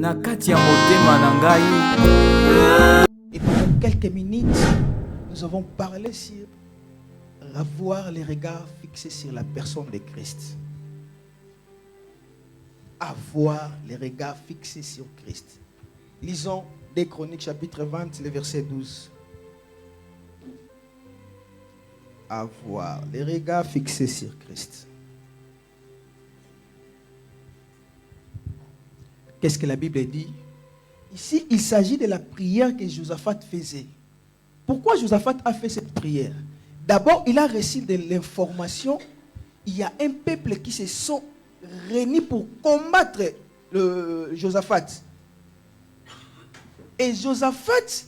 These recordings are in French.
Et pendant quelques minutes, nous avons parlé sur avoir les regards fixés sur la personne de Christ. Avoir les regards fixés sur Christ. Lisons des Chroniques chapitre 20, le verset 12. Avoir les regards fixés sur Christ. Qu'est-ce que la Bible dit? Ici, il s'agit de la prière que Josaphat faisait. Pourquoi Josaphat a fait cette prière? D'abord, il a reçu de l'information. Il y a un peuple qui se sont réunis pour combattre Josaphat. Et Josaphat,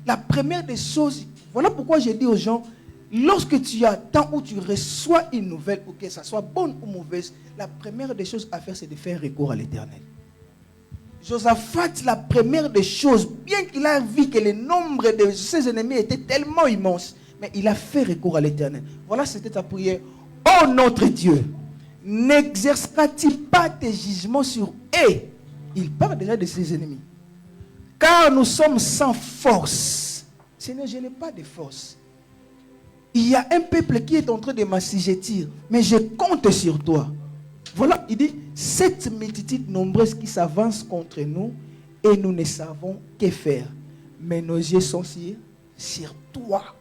la première des choses, voilà pourquoi j'ai dit aux gens, lorsque tu attends ou tu reçois une nouvelle, ou que ça soit bonne ou mauvaise, la première des choses à faire, c'est de faire recours à l'Éternel. Josaphat, la première des choses, bien qu'il a vu que le nombre de ses ennemis était tellement immense, mais il a fait recours à l'Éternel. Voilà, c'était sa prière. Oh notre Dieu, n'exercera-t-il pas tes jugements sur eux? Il parle déjà de ses ennemis. Car nous sommes sans force. Seigneur, je n'ai pas de force. Il y a un peuple qui est en train de m'assujettir, mais je compte sur toi. Voilà, il dit, cette multitude nombreuse qui s'avance contre nous, et nous ne savons que faire. Mais nos yeux sont sur toi.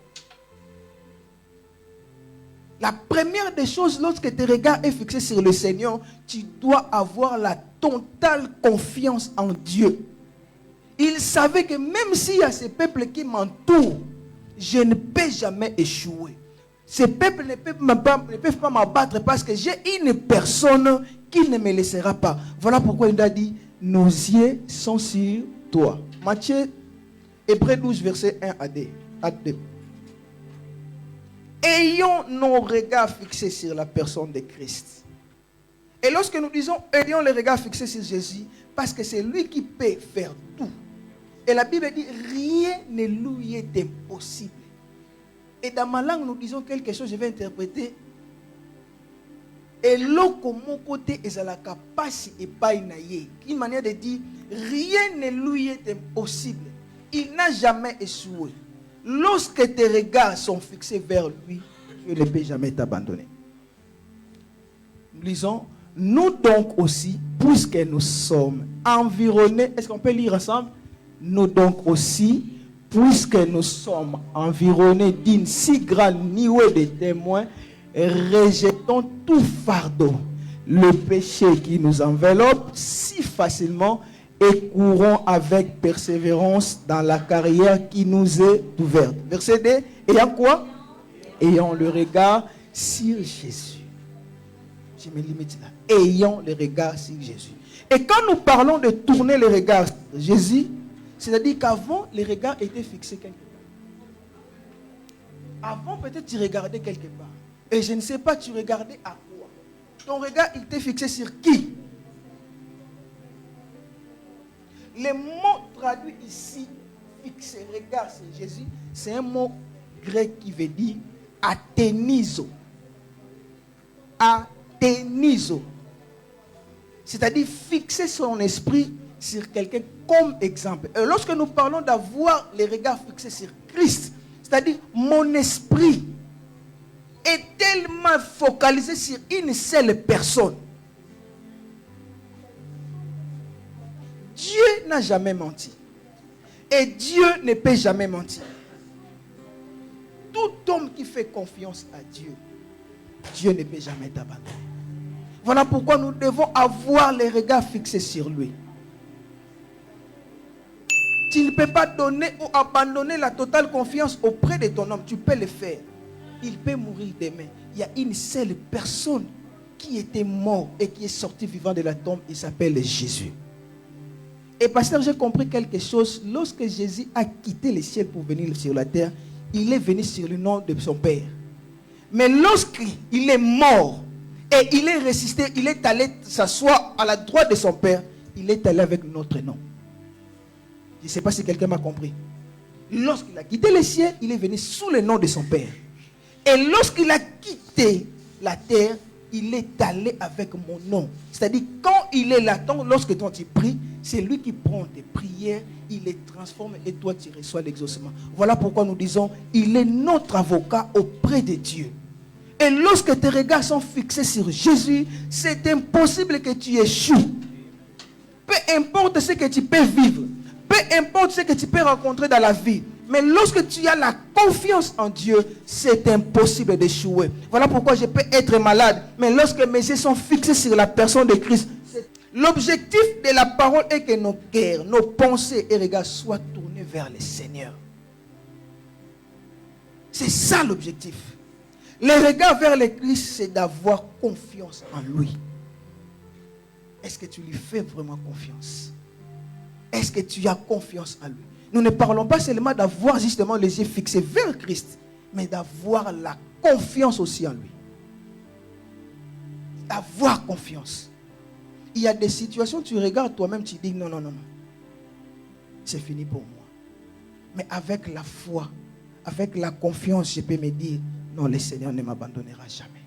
La première des choses, lorsque tes regards est fixé sur le Seigneur, tu dois avoir la totale confiance en Dieu. Il savait que même s'il y a ces peuples qui m'entourent, je ne peux jamais échouer. Ces peuples ne peuvent pas m'abattre parce que j'ai une personne qui ne me laissera pas. Voilà pourquoi il a dit, nos yeux sont sur toi. Matthieu, Hébreux 12, verset 1 à 2. Ayons nos regards fixés sur la personne de Christ. Et lorsque nous disons ayons les regards fixés sur Jésus, parce que c'est lui qui peut faire tout. Et la Bible dit rien ne lui est impossible. Et dans ma langue, nous disons quelque chose, je vais interpréter. Et l'autre mon côté est à la capacité et pas une manière de dire rien ne lui est impossible. Il n'a jamais échoué. Lorsque tes regards sont fixés vers lui, Dieu ne peut jamais t'abandonner. Nous lisons, nous donc aussi, puisque nous sommes environnés, est-ce qu'on peut lire ensemble? Nous donc aussi, puisque nous sommes environnés d'une si grande nuée de témoins, rejetons tout fardeau, le péché qui nous enveloppe si facilement et courons avec persévérance dans la carrière qui nous est ouverte. Verset 2, ayant quoi? Ayant le regard sur Jésus. Je me limite là. Ayant le regard sur Jésus. Et quand nous parlons de tourner le regard sur Jésus, c'est-à-dire qu'avant, les regards étaient fixés quelque part. Avant, peut-être tu regardais quelque part. Et je ne sais pas, tu regardais à quoi? Ton regard était fixé sur qui? Le mot traduit ici, fixé, regard sur Jésus, c'est un mot grec qui veut dire athénizo. Athénizo. C'est-à-dire fixer son esprit sur quelqu'un comme exemple. Et lorsque nous parlons d'avoir les regards fixés sur Christ, c'est-à-dire mon esprit est tellement focalisé sur une seule personne. Dieu n'a jamais menti. Et Dieu ne peut jamais mentir. Tout homme qui fait confiance à Dieu, Dieu ne peut jamais t'abandonner. Voilà pourquoi nous devons avoir les regards fixés sur lui. Tu ne peux pas donner ou abandonner la totale confiance auprès de ton homme. Tu peux le faire. Il peut mourir demain. Il y a une seule personne qui était morte et qui est sortie vivant de la tombe. Il s'appelle Jésus. Et pasteur, j'ai compris quelque chose. Lorsque Jésus a quitté le ciel pour venir sur la terre, il est venu sur le nom de son Père. Mais lorsqu'il est mort et il est ressuscité, il est allé s'asseoir à la droite de son Père, il est allé avec notre nom. Je ne sais pas si quelqu'un m'a compris. Lorsqu'il a quitté le ciel, il est venu sous le nom de son Père. Et lorsqu'il a quitté la terre, il est allé avec mon nom. C'est-à-dire, quand il est latent, lorsque toi tu pries, c'est lui qui prend tes prières, il les transforme et toi tu reçois l'exaucement. Voilà pourquoi nous disons, il est notre avocat auprès de Dieu. Et lorsque tes regards sont fixés sur Jésus, c'est impossible que tu échoues. Peu importe ce que tu peux vivre, peu importe ce que tu peux rencontrer dans la vie, mais lorsque tu as la confiance en Dieu, c'est impossible d'échouer. Voilà pourquoi je peux être malade, mais lorsque mes yeux sont fixés sur la personne de Christ, l'objectif de la parole est que nos cœurs, nos pensées et regards soient tournés vers le Seigneur. C'est ça l'objectif. Le regard vers le Christ, c'est d'avoir confiance en lui. Est-ce que tu lui fais vraiment confiance? Est-ce que tu as confiance en lui? Nous ne parlons pas seulement d'avoir justement les yeux fixés vers Christ, mais d'avoir la confiance aussi en lui. D'avoir confiance. Il y a des situations, tu regardes toi-même, tu dis non, non, non, non. C'est fini pour moi. Mais avec la foi, avec la confiance, je peux me dire, non, le Seigneur ne m'abandonnera jamais.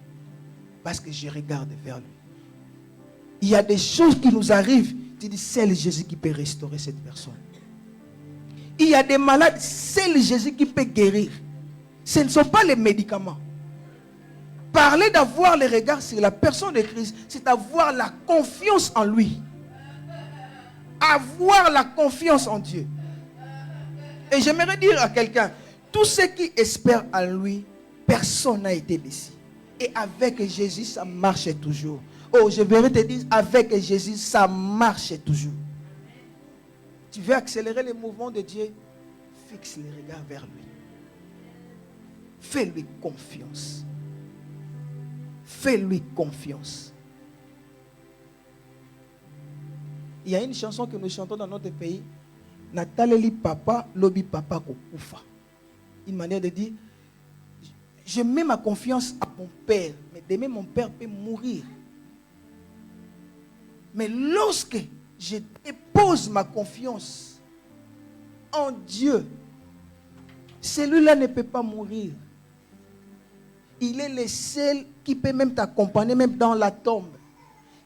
Parce que je regarde vers lui. Il y a des choses qui nous arrivent. Tu dis, c'est Jésus qui peut restaurer cette personne. Il y a des malades, c'est Jésus qui peut guérir. Ce ne sont pas les médicaments. Parler d'avoir le regard sur la personne de Christ, c'est avoir la confiance en lui. Avoir la confiance en Dieu. Et j'aimerais dire à quelqu'un, tous ceux qui espèrent en lui, personne n'a été déçu. Et avec Jésus, ça marche toujours. Oh, je vais te dire, avec Jésus, ça marche toujours. Tu veux accélérer les mouvements de Dieu? Fixe les regards vers lui. Fais-lui confiance. Fais-lui confiance. Il y a une chanson que nous chantons dans notre pays. Nataleli papa, lobi papa kokufa. Une manière de dire, je mets ma confiance à mon père, mais demain mon père peut mourir. Mais lorsque je dépose ma confiance en Dieu, celui-là ne peut pas mourir. Il est le seul qui peut même t'accompagner, même dans la tombe.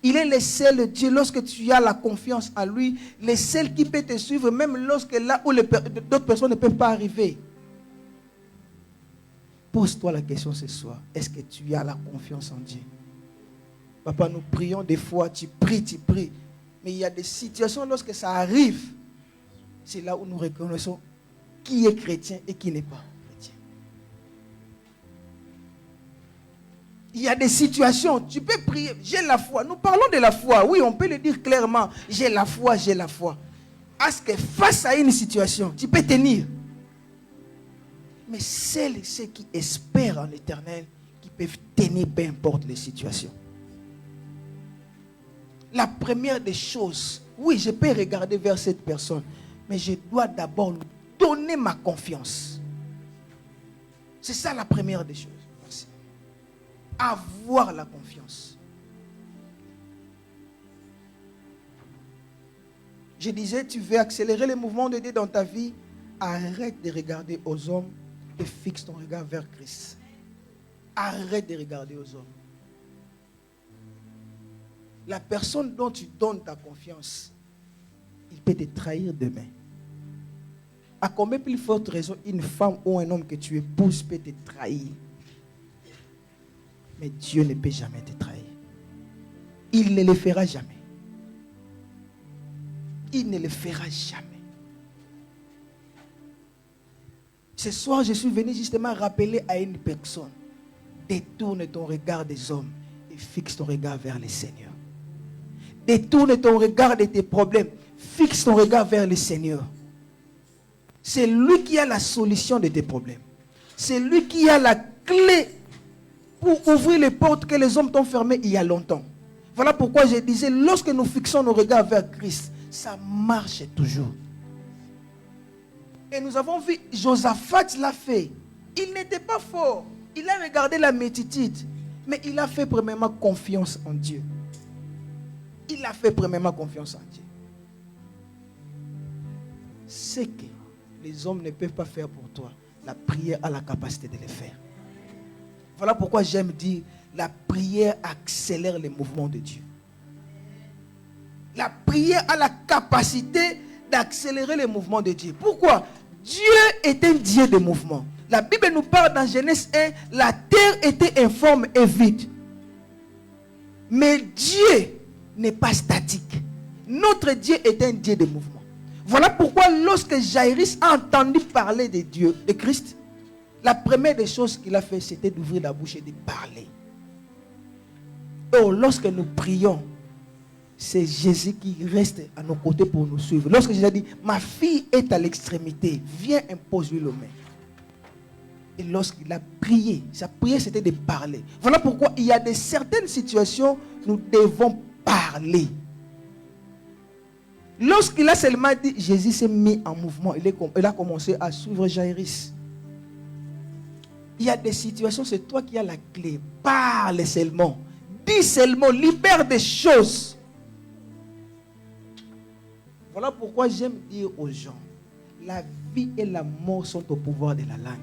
Il est le seul Dieu, lorsque tu as la confiance en lui, le seul qui peut te suivre, même lorsque là où d'autres personnes ne peuvent pas arriver. Pose-toi la question ce soir, est-ce que tu as la confiance en Dieu? Papa, nous prions des fois, tu pries. Mais il y a des situations, lorsque ça arrive, c'est là où nous reconnaissons qui est chrétien et qui n'est pas chrétien. Il y a des situations, tu peux prier, j'ai la foi. Nous parlons de la foi, oui, on peut le dire clairement, j'ai la foi. Est-ce que face à une situation, tu peux tenir? Mais ceux qui espèrent en l'Éternel, qui peuvent tenir peu importe les situations. La première des choses, oui, je peux regarder vers cette personne, mais je dois d'abord lui donner ma confiance. C'est ça la première des choses. Merci. Avoir la confiance. Je disais, tu veux accélérer les mouvements de Dieu dans ta vie, arrête de regarder aux hommes et fixe ton regard vers Christ. Arrête de regarder aux hommes. La personne dont tu donnes ta confiance, il peut te trahir demain. À combien plus forte raison une femme ou un homme que tu épouses peut te trahir? Mais Dieu ne peut jamais te trahir. Il ne le fera jamais. Il ne le fera jamais. Ce soir, je suis venu justement rappeler à une personne. Détourne ton regard des hommes et fixe ton regard vers le Seigneur. Détourne ton regard de tes problèmes. Fixe ton regard vers le Seigneur. C'est lui qui a la solution de tes problèmes. C'est lui qui a la clé pour ouvrir les portes que les hommes t'ont fermées il y a longtemps. Voilà pourquoi je disais, lorsque nous fixons nos regards vers Christ, ça marche toujours. Et nous avons vu, Josaphat l'a fait. Il n'était pas fort. Il a regardé la multitude. Mais il a fait premièrement confiance en Dieu. Il a fait premièrement confiance en Dieu. Ce que les hommes ne peuvent pas faire pour toi, la prière a la capacité de le faire. Voilà pourquoi j'aime dire, la prière accélère les mouvements de Dieu. La prière a la capacité d'accélérer les mouvements de Dieu. Pourquoi? Dieu est un Dieu de mouvement. La Bible nous parle dans Genèse 1, la terre était informe et vide. Mais Dieu n'est pas statique. Notre Dieu est un Dieu de mouvement. Voilà pourquoi lorsque Jairus a entendu parler de Dieu, de Christ, la première des choses qu'il a fait, c'était d'ouvrir la bouche et de parler. Oh, lorsque nous prions, c'est Jésus qui reste à nos côtés pour nous suivre. Lorsque Jésus a dit, ma fille est à l'extrémité, viens, impose-lui le main. Et lorsqu'il a prié, sa prière c'était de parler. Voilà pourquoi il y a de certaines situations, nous devons parler. Lorsqu'il a seulement dit, Jésus s'est mis en mouvement. Il a commencé à suivre Jairus. Il y a des situations, c'est toi qui as la clé. Parle seulement. Dis seulement, libère des choses. Voilà pourquoi j'aime dire aux gens, la vie et la mort sont au pouvoir de la langue.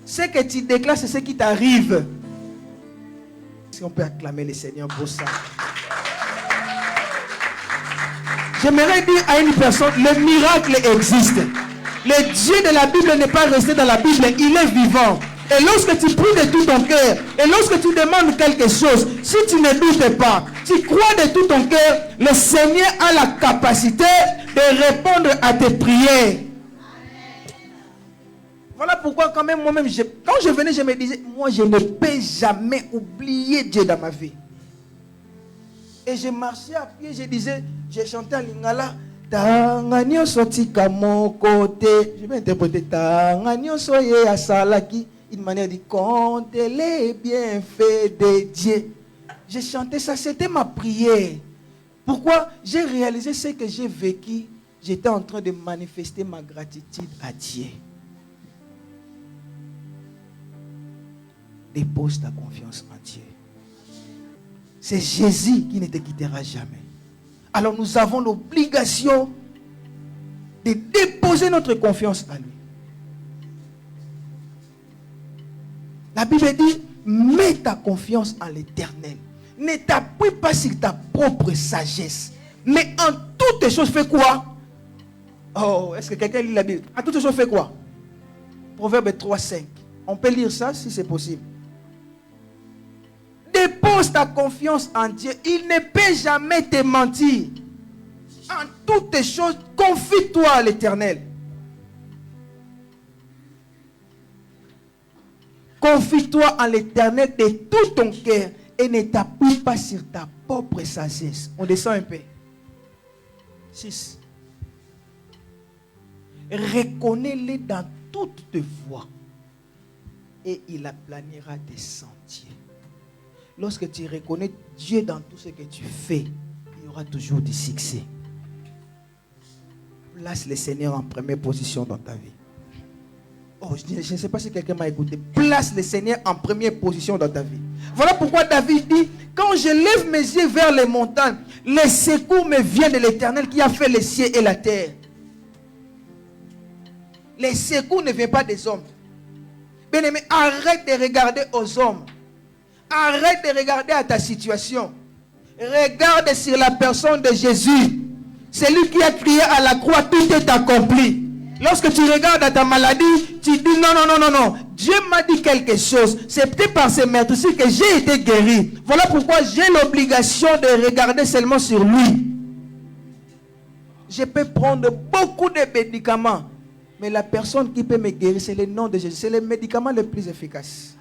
Ce que tu déclares, c'est ce qui t'arrive. Si on peut acclamer le Seigneur pour ça. J'aimerais dire à une personne, le miracle existe. Le Dieu de la Bible n'est pas resté dans la Bible, il est vivant. Et lorsque tu pries de tout ton cœur, et lorsque tu demandes quelque chose, si tu ne doutes pas, tu crois de tout ton cœur, le Seigneur a la capacité de répondre à tes prières. Voilà pourquoi quand même moi-même, quand je venais, je me disais, moi je ne peux jamais oublier Dieu dans ma vie. Et je marchais à pied, je disais, j'ai chanté à Lingala, Tanganyo sotika mon côté. Je vais interpréter Tanganyo soye asalaki. Une manière de compter les bienfaits de Dieu. J'ai chanté ça, c'était ma prière. Pourquoi? J'ai réalisé ce que j'ai vécu. J'étais en train de manifester ma gratitude à Dieu. Dépose ta confiance en Dieu. C'est Jésus qui ne te quittera jamais. Alors nous avons l'obligation de déposer notre confiance en lui. La Bible dit, mets ta confiance en l'Éternel. Ne t'appuie pas sur ta propre sagesse. Mais en toutes choses, fais quoi? Oh, est-ce que quelqu'un lit la Bible? En toutes choses, fais quoi? Proverbe 3:5. On peut lire ça si c'est possible. Dépose ta confiance en Dieu. Il ne peut jamais te mentir. En toutes choses, confie-toi à l'Éternel. Confie-toi en l'Éternel de tout ton cœur et ne t'appuie pas sur ta propre sagesse. On descend un peu. 6. Reconnais-le dans toutes tes voies et il aplanira tes sentiers. Lorsque tu reconnais Dieu dans tout ce que tu fais, il y aura toujours du succès. Place le Seigneur en première position dans ta vie. Oh, je ne sais pas si quelqu'un m'a écouté. Place le Seigneur en première position dans ta vie. Voilà pourquoi David dit, quand je lève mes yeux vers les montagnes, les secours me viennent de l'Éternel qui a fait les cieux et la terre. Les secours ne viennent pas des hommes. Bien-aimé, arrête de regarder aux hommes. Arrête de regarder à ta situation. Regarde sur la personne de Jésus. C'est lui qui a crié à la croix, tout est accompli. Lorsque tu regardes à ta maladie, tu dis non. Dieu m'a dit quelque chose. C'est peut-être par ces meurtres-ci que j'ai été guéri. Voilà pourquoi j'ai l'obligation de regarder seulement sur lui. Je peux prendre beaucoup de médicaments. Mais la personne qui peut me guérir, c'est le nom de Jésus. C'est le médicament le plus efficace.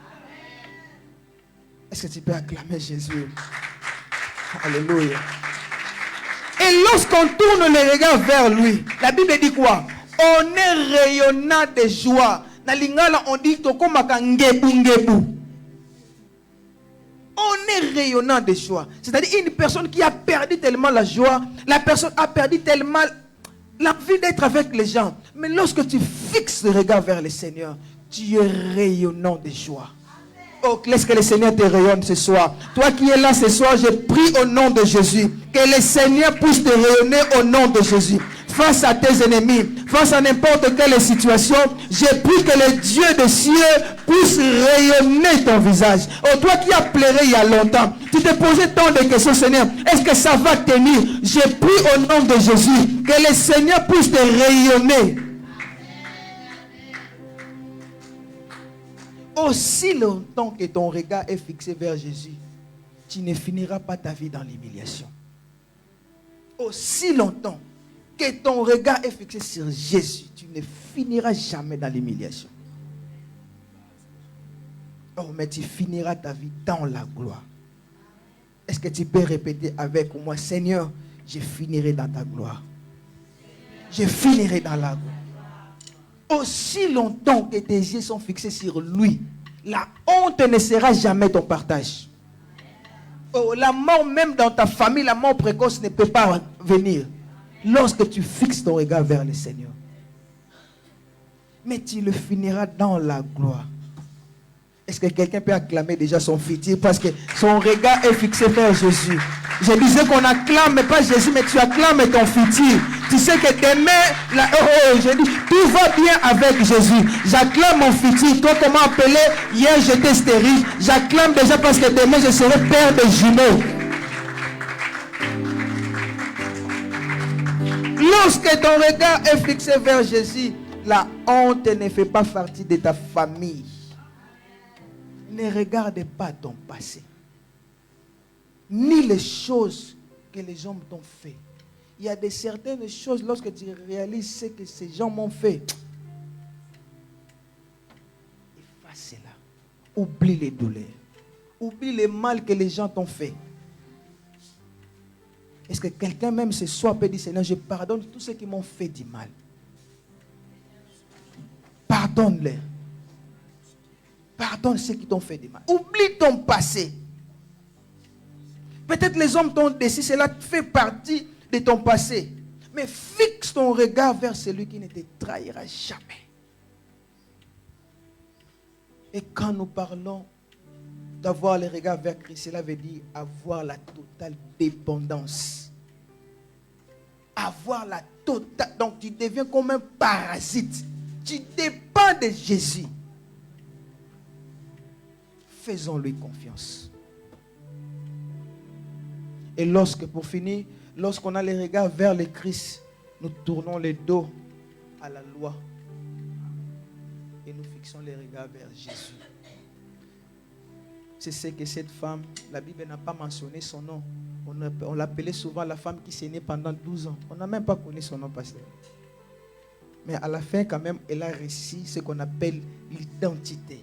Est-ce que tu peux acclamer Jésus? Alléluia. Et lorsqu'on tourne les regards vers lui, la Bible dit quoi? On est rayonnant de joie. Dans l'ingala, on dit tokomaka ngebu. On est rayonnant de joie. C'est-à-dire une personne qui a perdu tellement la joie, la personne a perdu tellement l'envie d'être avec les gens. Mais lorsque tu fixes le regard vers le Seigneur, tu es rayonnant de joie. Oh, laisse que le Seigneur te rayonne ce soir. Toi qui es là ce soir, je prie au nom de Jésus. Que le Seigneur puisse te rayonner au nom de Jésus. face à tes ennemis, face à n'importe quelle situation, j'ai pris que le Dieu des cieux puisse rayonner ton visage. Oh, toi qui as pleuré il y a longtemps, tu te posais tant de questions, Seigneur, est-ce que ça va tenir? J'ai pris au nom de Jésus que le Seigneur puisse te rayonner. Aussi longtemps que ton regard est fixé vers Jésus, tu ne finiras pas ta vie dans l'humiliation. Aussi longtemps que ton regard est fixé sur Jésus, tu ne finiras jamais dans l'humiliation. Oh, mais tu finiras ta vie dans la gloire. Est-ce que tu peux répéter avec moi, Seigneur, je finirai dans ta gloire. Je finirai dans la gloire. Aussi longtemps que tes yeux sont fixés sur lui, la honte ne sera jamais ton partage. Oh, la mort même dans ta famille, la mort précoce ne peut pas venir lorsque tu fixes ton regard vers le Seigneur. Mais tu le finiras dans la gloire. Est-ce que quelqu'un peut acclamer déjà son futur parce que son regard est fixé vers Jésus? Je disais qu'on acclame, mais pas Jésus, mais tu acclames ton futur. Tu sais que demain, je dis, tout va bien avec Jésus. J'acclame mon futur. Toi, comment appeler? Hier, j'étais stérile. J'acclame déjà parce que demain, je serai père de jumeaux. Lorsque ton regard est fixé vers Jésus, la honte ne fait pas partie de ta famille. Ne regarde pas ton passé, ni les choses que les hommes t'ont fait. Il y a certaines choses, lorsque tu réalises ce que ces gens m'ont fait, efface cela. Oublie les douleurs. Oublie le mal que les gens t'ont fait. Est-ce que quelqu'un même ce soir peut dire, Seigneur, je pardonne tous ceux qui m'ont fait du mal. Pardonne-les. Pardonne ceux qui t'ont fait du mal. Oublie ton passé. Peut-être les hommes t'ont décidé, cela fait partie de ton passé. Mais fixe ton regard vers celui qui ne te trahira jamais. Et quand nous parlons d'avoir le regard vers Christ, cela veut dire avoir la totale dépendance. Avoir la totale. Donc tu deviens comme un parasite. Tu dépends de Jésus. Faisons-lui confiance. Et pour finir, lorsqu'on a les regards vers le Christ, nous tournons le dos à la loi et nous fixons les regards vers Jésus. C'est ce que cette femme, la Bible n'a pas mentionné son nom. On l'appelait souvent la femme qui s'est née pendant 12 ans. On n'a même pas connu son nom, pasteur. Mais à la fin, quand même, elle a réussi ce qu'on appelle l'identité.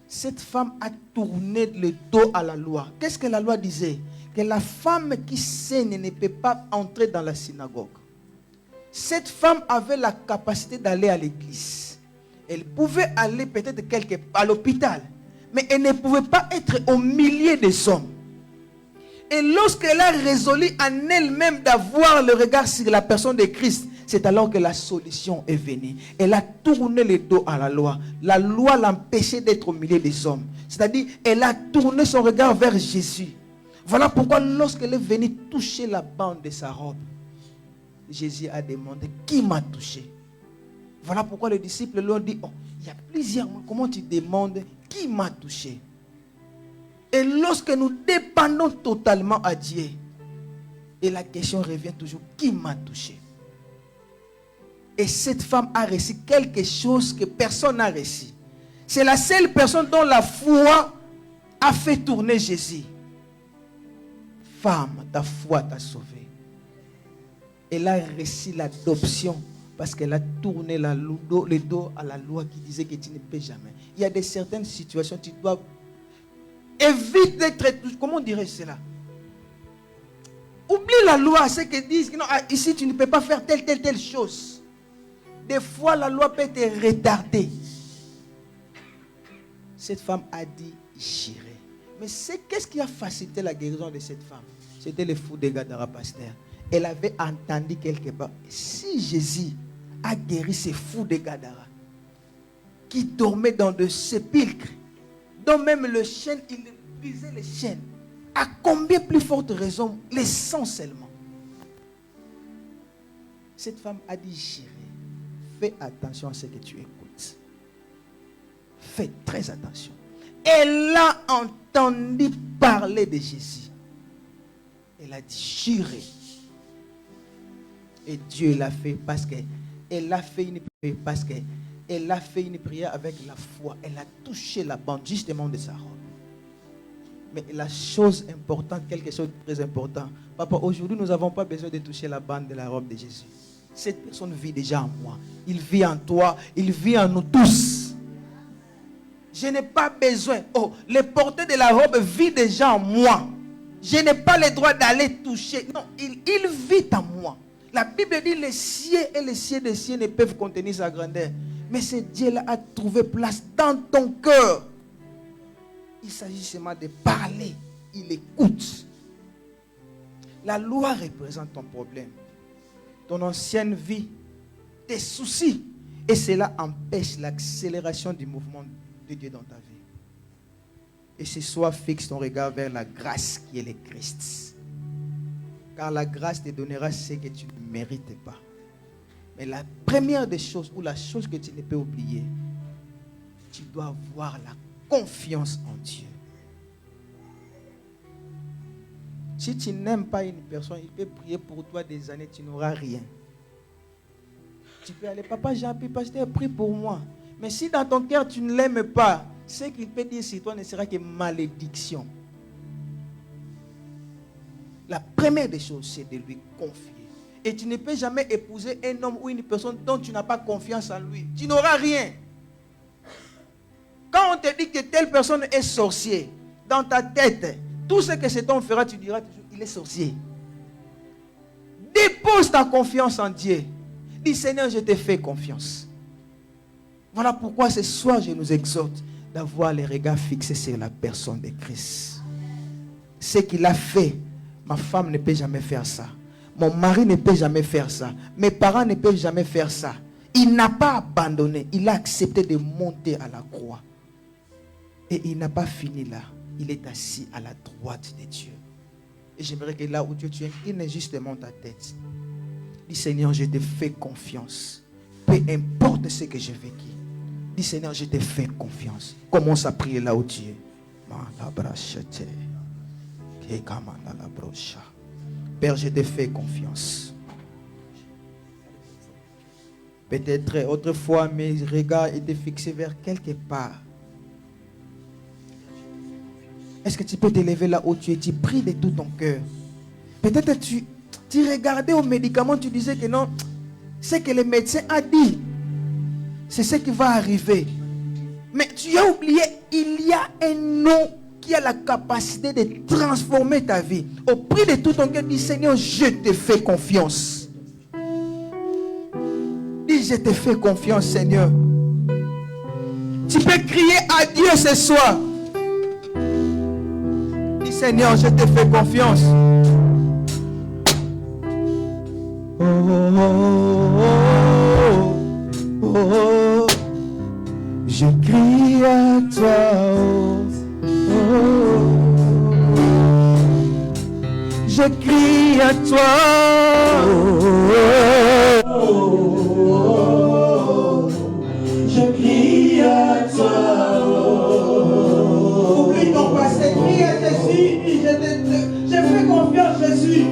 Cette femme a tourné le dos à la loi. Qu'est-ce que la loi disait? Que la femme qui saigne ne peut pas entrer dans la synagogue. Cette femme avait la capacité d'aller à l'église. Elle pouvait aller peut-être quelque part à l'hôpital. Mais elle ne pouvait pas être au milieu des hommes. Et lorsqu'elle a résolu en elle-même d'avoir le regard sur la personne de Christ, c'est alors que la solution est venue. Elle a tourné le dos à la loi. La loi l'empêchait d'être au milieu des hommes. C'est-à-dire, elle a tourné son regard vers Jésus. Voilà pourquoi lorsqu'elle est venue toucher la bande de sa robe, Jésus a demandé, qui m'a touché? Voilà pourquoi les disciples lui ont dit, oh, il y a plusieurs mots. Comment tu demandes, qui m'a touché? Et lorsque nous dépendons totalement à Dieu, et la question revient toujours, qui m'a touché? Et cette femme a reçu quelque chose que personne n'a reçu. C'est la seule personne dont la foi a fait tourner Jésus. Femme, ta foi t'a sauvée. Elle a reçu l'adoption parce qu'elle a tourné le dos à la loi qui disait que tu ne peux jamais. Il y a certaines situations, tu dois éviter d'être, comment dirais-je cela? Oublie la loi, ceux qui disent que non, ici tu ne peux pas faire telle chose. Des fois, la loi peut te retarder. Cette femme a dit, j'irai. Mais qu'est-ce qui a facilité la guérison de cette femme? C'était le fou de Gadara, pasteur. Elle avait entendu quelque part, si Jésus a guéri ces fous de Gadara, qui dormaient dans des sépulcres, dont même le chêne, il brisait les chaînes, à combien plus forte raison, les sangs seulement? Cette femme a dit, chérie, fais attention à ce que tu écoutes. Fais très attention. Elle a entendu parler de Jésus. Elle a dit, juré. Et Dieu l'a fait parce qu'elle a fait une prière, parce qu'elle a fait une prière avec la foi. Elle a touché la bande justement de sa robe. Mais la chose importante, quelque chose de très important. Papa, aujourd'hui, nous n'avons pas besoin de toucher la bande de la robe de Jésus. Cette personne vit déjà en moi. Il vit en toi. Il vit en nous tous. Je n'ai pas besoin. Oh, le porteur de la robe vit déjà en moi. Je n'ai pas le droit d'aller toucher. Non, il vit en moi. La Bible dit les cieux et les cieux des cieux ne peuvent contenir sa grandeur. Mais ce Dieu-là a trouvé place dans ton cœur. Il s'agit seulement de parler. Il écoute. La loi représente ton problème, ton ancienne vie, tes soucis. Et cela empêche l'accélération du mouvement de Dieu dans ta vie. Et ce soir, fixe ton regard vers la grâce qui est le Christ. Car la grâce te donnera ce que tu ne mérites pas. Mais la première des choses, ou la chose que tu ne peux oublier, tu dois avoir la confiance en Dieu. Si tu n'aimes pas une personne, il peut prier pour toi des années, tu n'auras rien. Tu peux aller, papa Jean-Pierre, pasteur, prie pour moi. Mais si dans ton cœur tu ne l'aimes pas, ce qu'il peut dire sur toi ne sera que malédiction. La première des choses, c'est de lui confier. Et tu ne peux jamais épouser un homme ou une personne dont tu n'as pas confiance en lui. Tu n'auras rien. Quand on te dit que telle personne est sorcier, dans ta tête, tout ce que cet homme fera, tu diras toujours, il est sorcier. Dépose ta confiance en Dieu. Dis, Seigneur, je te fais confiance. Voilà pourquoi ce soir, je nous exhorte d'avoir les regards fixés sur la personne de Christ. Ce qu'il a fait, ma femme ne peut jamais faire ça. Mon mari ne peut jamais faire ça. Mes parents ne peuvent jamais faire ça. Il n'a pas abandonné. Il a accepté de monter à la croix. Et il n'a pas fini là. Il est assis à la droite de Dieu. Et j'aimerais que là où Dieu tu inclines justement ta tête. Dis, Seigneur, je te fais confiance. Peu importe ce que j'ai vécu. Dis, Seigneur, je te fais confiance. Commence à prier là où tu es. Père, je te fais confiance. Peut-être autrefois mes regards étaient fixés vers quelque part. Est-ce que tu peux te lever là où tu es? Tu pries de tout ton cœur. Peut-être tu regardais aux médicaments, tu disais que non, ce que le médecin a dit, c'est ce qui va arriver. Mais tu as oublié, il y a un nom qui a la capacité de transformer ta vie. Au prix de tout ton cœur, dis, Seigneur, je te fais confiance. Dis, je te fais confiance, Seigneur. Tu peux crier à Dieu ce soir. Dis, Seigneur, je te fais confiance. Oh, oh, oh, oh, oh. Je crie à toi. Je crie à toi. Je crie à toi. Oublie ton passé, crie à Jésus. Je fais confiance à Jésus.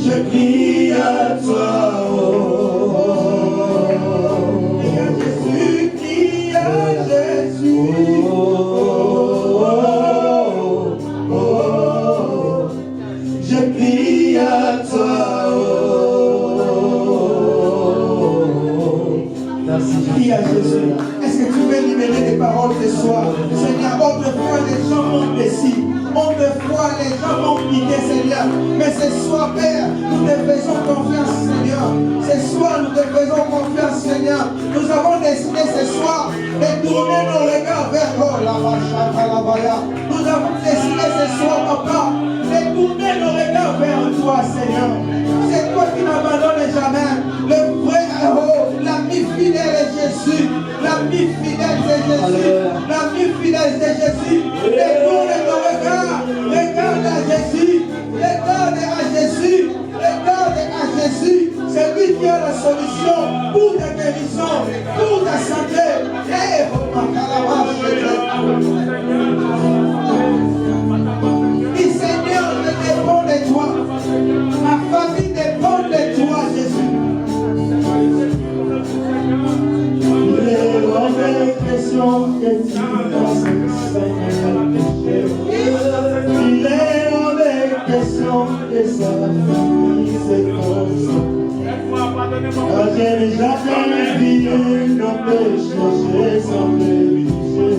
Je crie à toi. Ce soir, Seigneur, autrefois les gens m'ont blessé, autrefois les gens m'ont piqué, Seigneur, mais ce soir, Père, nous te faisons confiance, Seigneur. Ce soir, nous te faisons confiance, Seigneur. Nous avons décidé ce soir de tourner nos regards vers nous avons décidé ce soir, Papa, de tourner nos regards vers toi, Seigneur. C'est toi qui n'abandonnes jamais. Le vrai héros, l'ami fidèle est Jésus. L'ami fidèle de Jésus. L'ami fidèle de Jésus. Détourne ton regard. Regarde à Jésus. qui a la solution pour ta guérison, pour ta santé. Et Seigneur, je dépends de toi. Ma famille dépend de toi, Jésus. Les mauvaises questions que tu penses, Seigneur, les mauvaises questions que ça finit, c'est comme ça. Je n'ai jamais vu un homme chercher sans me toucher.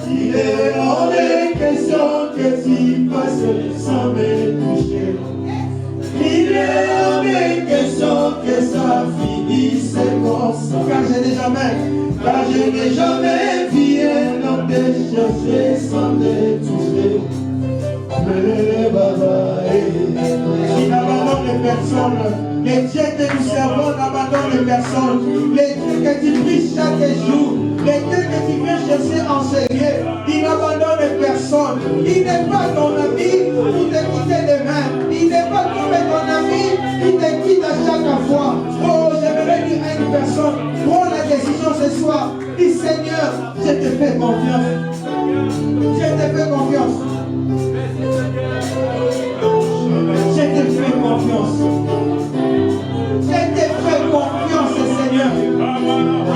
Il est hors des questions que tu passes sans me toucher. Il est hors des questions que ça finisse comme ça. Car je n'ai jamais vu un homme chercher sans me toucher. Il n'abandonne personne. Les dieux que nous servons n'abandonnent personne. Les dieux que tu pries chaque jour, les dieux que tu viens chercher en sérieux, il n'abandonne personne. Il n'est pas ton ami pour te quitter demain. Il n'est pas ton ami qui te quitte à chaque fois. Oh, j'aimerais dire à une personne, prends la décision ce soir. Dis Seigneur, je te fais confiance. Je te fais confiance. Je te fais confiance. Je te fais confiance, Seigneur.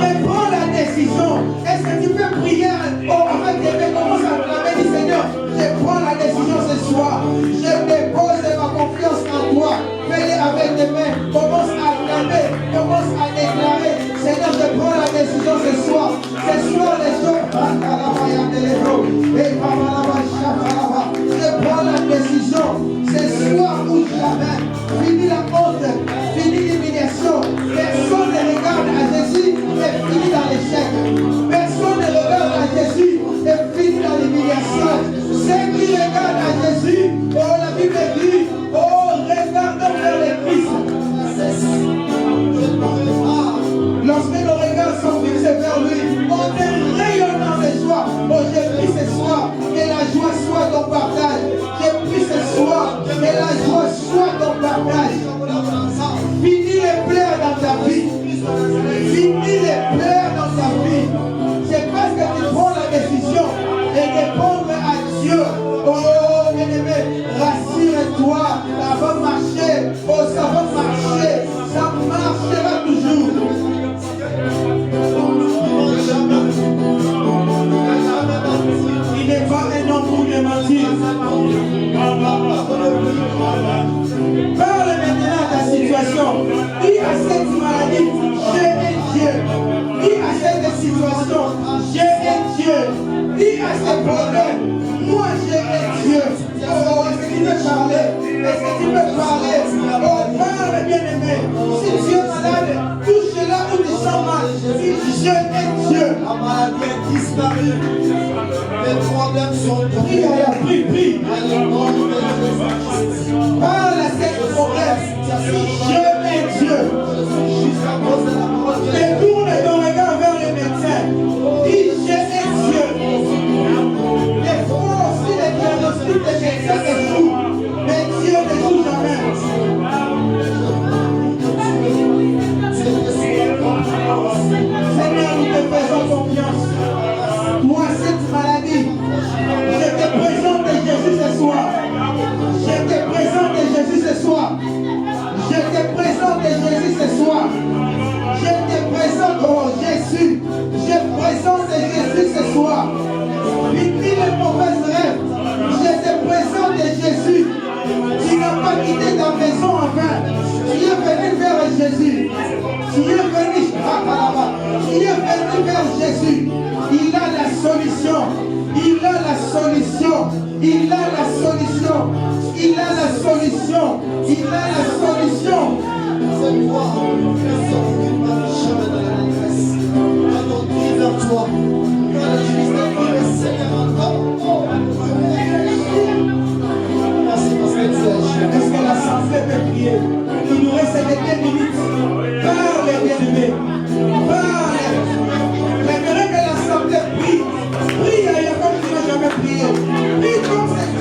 Et prends la décision. Est-ce que tu peux prier avec tes mains? Commence à clamer, dis Seigneur, je prends la décision ce soir. Je dépose ma confiance en toi. Fais-le avec tes mains. Commence à clamer, commence à déclarer. Seigneur, je prends la décision ce soir. Ce soir, les choses. Je prends la décision. Ce soir ou jamais. Fini la honte, fini l'humiliation. Personne ne regarde à Jésus et finit dans l'échec. Personne ne regarde à Jésus et finit dans l'humiliation. Ceux qui regardent à Jésus, oh la Bible dit, oh regardons vers le Christ. Lorsque nos regards sont fixés vers lui, on est rayonnant de joie. Oh, j'ai pris ce soir que la joie soit ton partage. J'ai pris ce soir que la joie soit ton partage. Finis les pleurs dans ta vie. Finis les pleurs dans ta vie. C'est parce que tu prends la décision de répondre à Dieu. Oh, bien-aimé, rassure-toi. Ça va marcher. Oh, ça va marcher. Ça marchera toujours. Il n'est pas un homme pour le mentir. Parle maintenant de ta situation. Dis à cette maladie, j'ai un Dieu. Dis à cette situation, j'ai un Dieu. Dis à ce problème, moi j'ai un Dieu. Oh, est-ce que tu peux parler? Est-ce que tu peux parler? Oh, parle bien-aimé. Si tu es malade, touche là où tu sens mal. Dis, j'ai un Dieu. La maladie est disparue. Les problèmes sont tombés. Prie. Parle à cette problème. J'ai un Dieu. Jusqu'à cause de la parole de Dieu. Détourne ton regard vers le médecin. Dis, j'ai un Dieu. Des fois aussi, les diagnostics des médecins échouent. Mais Dieu n'échoue jamais. Seigneur, nous te faisons confiance. Toi, cette maladie, je te présente Jésus ce soir. Je te présente Jésus ce soir. Je te présente Jésus ce soir. Je te présente, oh Jésus. Je présente Jésus ce soir. Finis les mauvaises rêves. Je te présente Jésus. Tu n'as pas quitté ta maison en vain. Tu es venu vers Jésus. Tu es venu vers Jésus. Il a la solution. Il a la solution. Il a la solution. Il a la solution. Il a la solution. Cette voix, personne ne va jamais dans la détresse. Quand on crie vers toi, quand le ministère crie le Seigneur encore. Merci parce que tu es Dieu. Est-ce que l'assemblée peut prier? Il nous reste 2 minutes. Parle, bien-aimé. Parle. J'aimerais que l'assemblée prie. Prie ailleurs comme tu n'as jamais prié. Prie comme c'est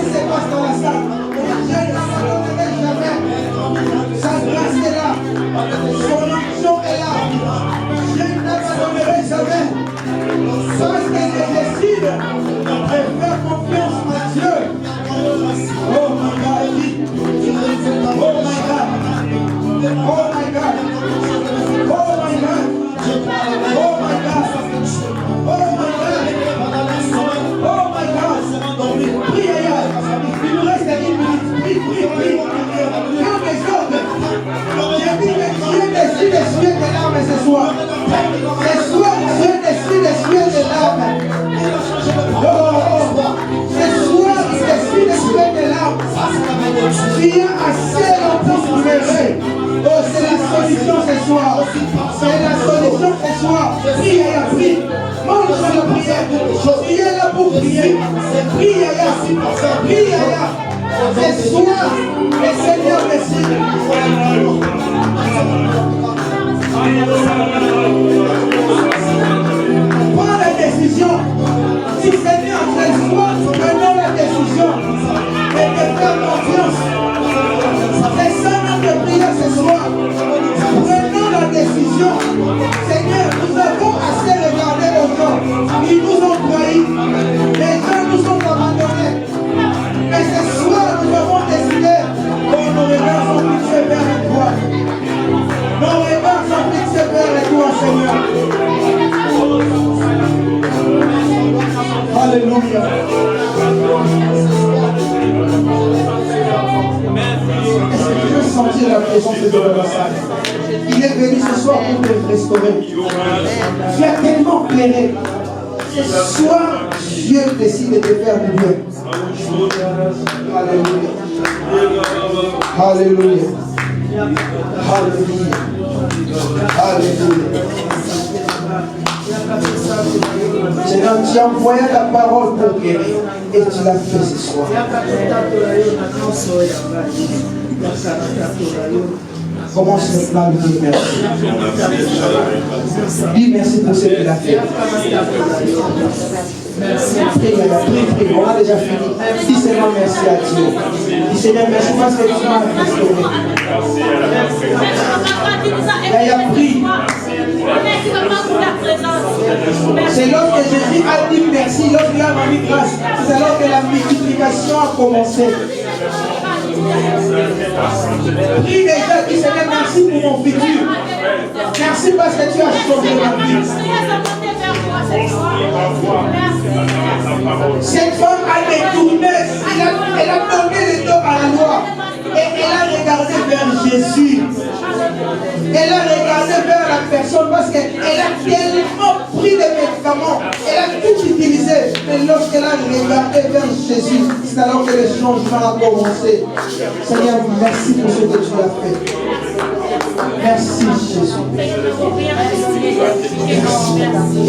qui se passe dans la salle. Je ne l'abandonnerai jamais. Sa grâce est là. Son onction est là. Je ne l'abandonnerai jamais. Parce que je décide de faire confiance à Dieu. Oh my God. Oh my God. Oh my God. Oh my God. Oh my God. Oh my God. Oh my God. Prie, il nous reste 1 minute. Prie. Dans les ordres. J'ai dit que Dieu décide d'essuyer tes larmes ce soir. Ce soir, Dieu décide d'essuyer tes larmes. Ce soir, il décide d'essuyer tes larmes. Tu as assez longtemps pleuré. Oh, c'est la solution ce soir. C'est la solution ce soir. Prie. Montre la prière. Tu es là pour prier. Prie. Ce soir, le Seigneur décide. Prends la décision. Si Seigneur, ce soir, prenons la décision de te faire confiance. C'est ça notre prière ce soir. Prenons la décision. Seigneur, nous avons assez regardé aux gens. Ils nous ont trahis. Les gens nous ont abandonnés. Mais ce soir, nous avons décidé que nos regards sont fixés vers toi. Nos regards sont fixés vers toi, Seigneur. Alléluia. Est-ce que tu veux sentir la présence de Dieu dans la salle? Il est venu ce soir pour te restaurer. Tu as tellement pleuré. Ce soir, Dieu décide de te faire du bien. Alléluia. Alléluia. Alléluia. Alléluia. Seigneur, tu as envoyé ta parole pour guérir et tu l'as fait ce soir. Commence maintenant à lui dire merci. Dis merci pour ce qu'il a fait. Merci. Prie. On a déjà fini. Dis seulement merci à Dieu. Dis Seigneur, merci parce que tu m'as restauré. Il a pris. C'est lorsque Jésus a dit merci, lorsqu'il a rendu grâce, c'est alors que la multiplication a commencé. Prie déjà, dis Seigneur, merci pour mon futur. Merci parce que tu as changé ma vie. Cette femme a détourné, elle a tourné le dos à la loi et elle a regardé vers Jésus. Elle a regardé vers la personne parce qu'elle a tellement pris de médicaments, elle a tout utilisé. Mais lorsqu'elle a regardé vers Jésus, c'est alors que le changement a commencé. Seigneur, merci pour ce que tu as fait. Merci Jésus. Merci.